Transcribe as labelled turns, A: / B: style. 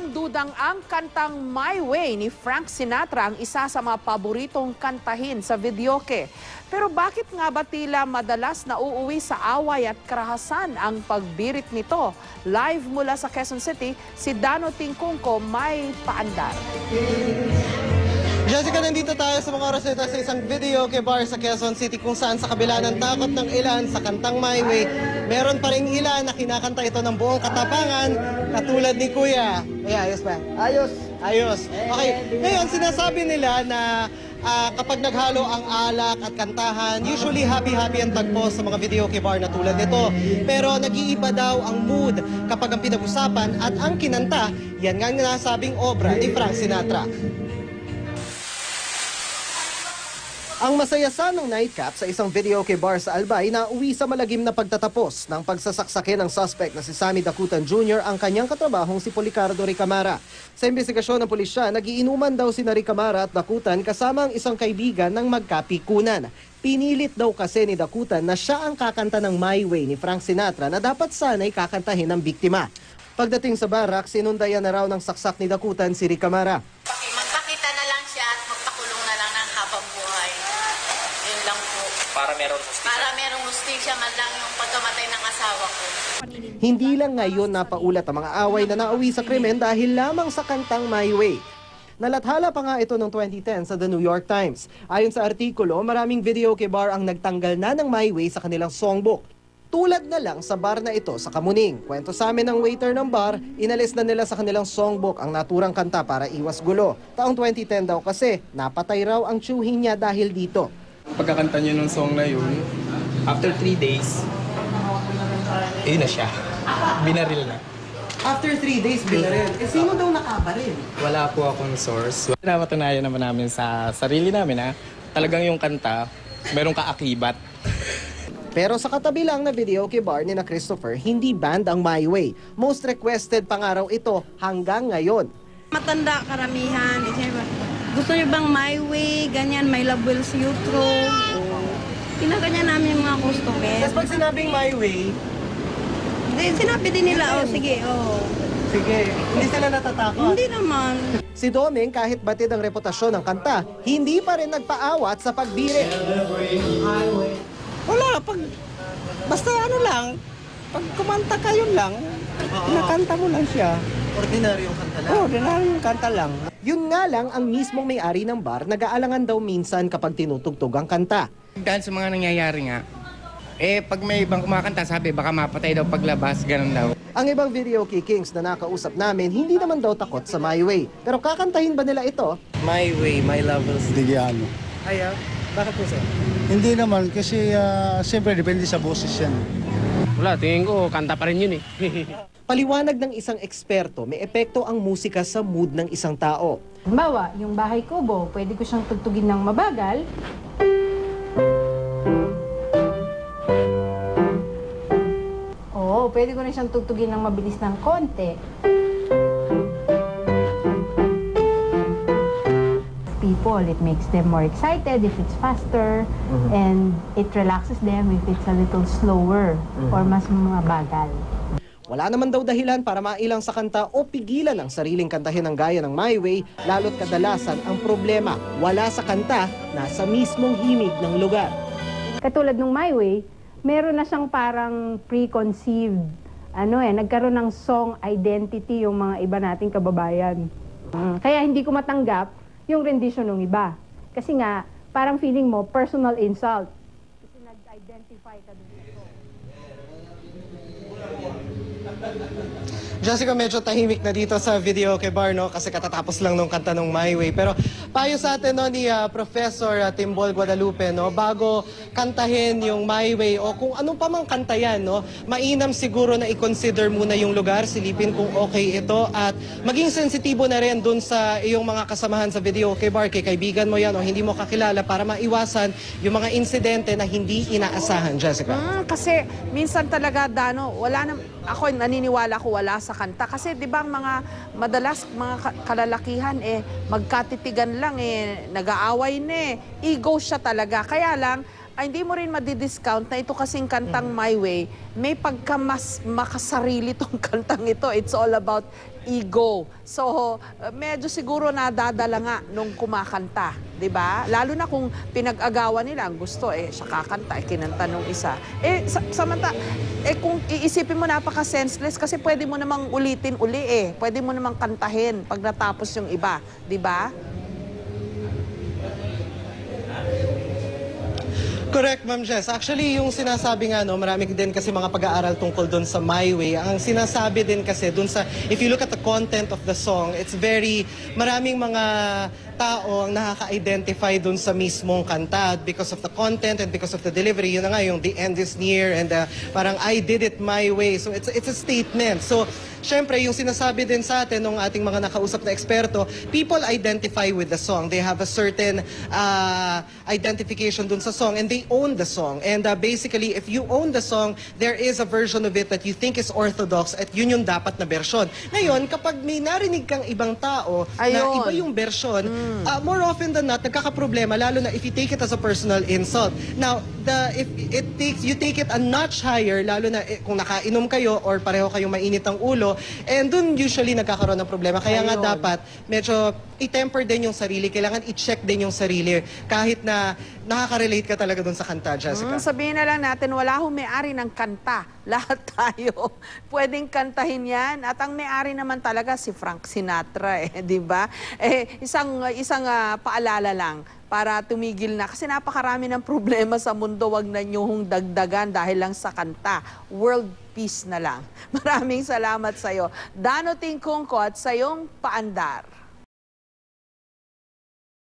A: Walang dudang ang kantang My Way ni Frank Sinatra ang isa sa mga paboritong kantahin sa videoke. Pero bakit nga ba tila madalas nauuwi sa away at karahasan ang pagbirit nito? Live mula sa Quezon City, si Dano Tingkungko may paandar.
B: Jessica, nandito tayo sa mga oras nito sa isang videoke bar sa Quezon City kung saan sa kabila ng takot ng ilan sa kantang My Way, meron pa rin ilan na kinakanta ito ng buong katapangan katulad ni Kuya. Ayos ba? Ayos. Ayos. Okay. Ngayon, sinasabi nila na kapag naghalo ang alak at kantahan, usually happy-happy ang tagpo sa mga videoke bar na tulad nito. Pero nag-iiba daw ang mood kapag ang pinag-usapan at ang kinanta, yan nga nasabing obra ni Frank Sinatra. Ang masayasanong nightcap sa isang videoke bar sa Albay na uwi sa malagim na pagtatapos ng pagsasaksakin ng suspect na si Sammy Dacutan Jr. ang kanyang katrabahong si Policardo Ricamara. Sa imbestigasyon ng pulisya, nagiinuman daw si Ricamara at Dacutan kasama ang isang kaibigan ng magkapikunan. Pinilit daw kasi ni Dacutan na siya ang kakanta ng My Way ni Frank Sinatra na dapat sana'y kakantahin ng biktima. Pagdating sa barak, sinundayan na raw ng saksak ni Dacutan si Ricamara.
C: Magpakita na lang siya at magpakulong na lang ng habang buhay. Yun lang po.
D: Para merong hustisya? Para
C: merong hustisya man lang yung pagkamatay ng asawa ko.
B: Hindi lang ngayon napaulat ang mga away na nauwi sa krimen dahil lamang sa kantang My Way. Nalathala pa nga ito noong 2010 sa The New York Times. Ayon sa artikulo, maraming videoke bar ang nagtanggal na ng My Way sa kanilang songbook. Tulad na lang sa bar na ito sa Kamuning. Kwento sa amin ng waiter ng bar, inalis na nila sa kanilang songbook ang naturang kanta para iwas gulo. Taong 2010 daw kasi, napatay raw ang tiyuhin niya dahil dito.
E: Pagkakanta niya ng song na yun, after 3 days, ayun na siya. Binaril na.
B: After 3 days, binaril. Sino daw nakabaril?
E: Wala po akong source. Napatunayan naman namin sa sarili namin na talagang yung kanta, merong kaakibat.
B: Pero sa katabi lang na videoke bar ni na Christopher, hindi banned ang My Way. Most requested pa nga raw ito hanggang ngayon.
F: Matanda karamihan. Gusto niyo bang My Way, ganyan, My Love Will See You Through? Pinaganyan namin yung mga customer.
B: Tapos pag sinabing My Way,
F: sinabi din nila, sige,
B: Sige, hindi sila natatakot.
F: Hindi naman.
B: Si Doming, kahit batid ang reputasyon ng kanta, hindi pa rin nagpaawat sa pagbirit.
G: Wala, basta ano lang, pag kumanta kayo lang, nakanta mo lang siya.
B: Ordinaryong kanta lang?
G: Ordinaryong kanta lang.
B: Yun nga lang ang mismong may-ari ng bar, nag-aalangan daw minsan kapag tinutugtog ang kanta.
G: Dahil sa mga nangyayari nga, pag may ibang kumakanta, sabi baka mapatay daw paglabas, ganun daw.
B: Ang ibang videoke kings na nakausap namin, hindi naman daw takot sa My Way. Pero kakantahin ba nila ito?
H: My Way, My Love Will See You.
I: Hindi
B: Ayaw? Bakit po sir?
I: Hindi naman kasi siyempre depende sa boses yan.
D: Wala, tingin ko, kanta pa rin yun eh.
B: Paliwanag ng isang eksperto, may epekto ang musika sa mood ng isang tao.
J: Halimbawa, yung Bahay Kubo, pwede ko siyang tugtugin ng mabagal. Oo, pwede ko rin siyang tugtugin ng mabilis ng konti. People, it makes them more excited if it's faster, and it relaxes them if it's a little slower or mas mabagal.
B: Wala naman daw dahilan para mailang sa kanta o pigilan ang sariling kantahin ng gaya ng My Way, lalo't kadalasan ang problema wala sa kanta, nasa mismong himig ng lugar.
J: Katulad ng My Way, meron na siyang parang preconceived, nagkaroon ng song identity yung mga iba nating kababayan. Kaya hindi ko matanggap yung rendition ng iba. Kasi nga, parang feeling mo, personal insult. Kasi nag-identify ka doon.
B: Jessica, medyo tahimik na dito sa videoke bar, no? Kasi katatapos lang nung kanta ng My Way. Pero payo sa atin, no, ni Professor Timbol Guadalupe, no? Bago kantahin yung My Way o kung ano pa mang kanta yan, no? Mainam siguro na i-consider muna yung lugar, silipin kung okay ito at maging sensitibo na rin dun sa iyong mga kasamahan sa videoke bar, kay kaibigan mo yan o hindi mo kakilala para maiwasan yung mga insidente na hindi inaasahan, Jessica.
A: Kasi minsan talaga, Dano, ako naniniwala ko wala sa kanta. Kasi di ba madalas mga kalalakihan magkatitigan lang nag-aaway ego siya talaga. Kaya lang, hindi mo rin madidiscount na ito kasing kantang My Way, may pagka mas makasarili tong kantang ito. It's all about ego. So, medyo siguro nadadala nga nung kumakanta, 'di ba? Lalo na kung pinag-agawan nila ang gusto siya kakanta, kinanta nung isa. Kung iisipin mo napaka-senseless kasi pwede mo namang ulitin uli Pwede mo namang kantahin pag natapos yung iba, 'di ba?
B: Correct, Ma'am Jess. Actually, yung sinasabi nga, marami din kasi mga pag-aaral tungkol doon sa My Way. Ang sinasabi din kasi doon sa, if you look at the content of the song, it's maraming mga tao ang nakaka-identify doon sa mismong kanta because of the content and because of the delivery. Yun na nga, yung the end is near and parang I did it my way. So it's a statement. So, syempre, yung sinasabi din sa atin ng ating mga nakausap na eksperto, people identify with the song. They have a certain identification dun sa song and they own the song. And basically, if you own the song, there is a version of it that you think is orthodox at yun yung dapat na version. Ngayon, kapag may narinig kang ibang tao na iba yung version, more often than not, nagkakaproblema, lalo na if you take it as a personal insult. Now, if you take it a notch higher, lalo na kung nakainom kayo or pareho kayong mainit ang ulo, and dun usually nagkakaroon ng problema. Kaya nga dapat medyo i-temper din yung sarili. Kailangan i-check din yung sarili kahit na nakaka-relate ka talaga dun sa kanta, Jessica.
A: Sabihin na lang natin, wala hong may-ari ng kanta. Lahat tayo pwedeng kantahin yan. At ang may-ari naman talaga si Frank Sinatra, di ba? Isang paalala lang para tumigil na. Kasi napakarami ng problema sa mundo, wag na niyong dagdagan dahil lang sa kanta. World peace na lang. Maraming salamat sa'yo. Dano Tingkungkot sa iyong paandar.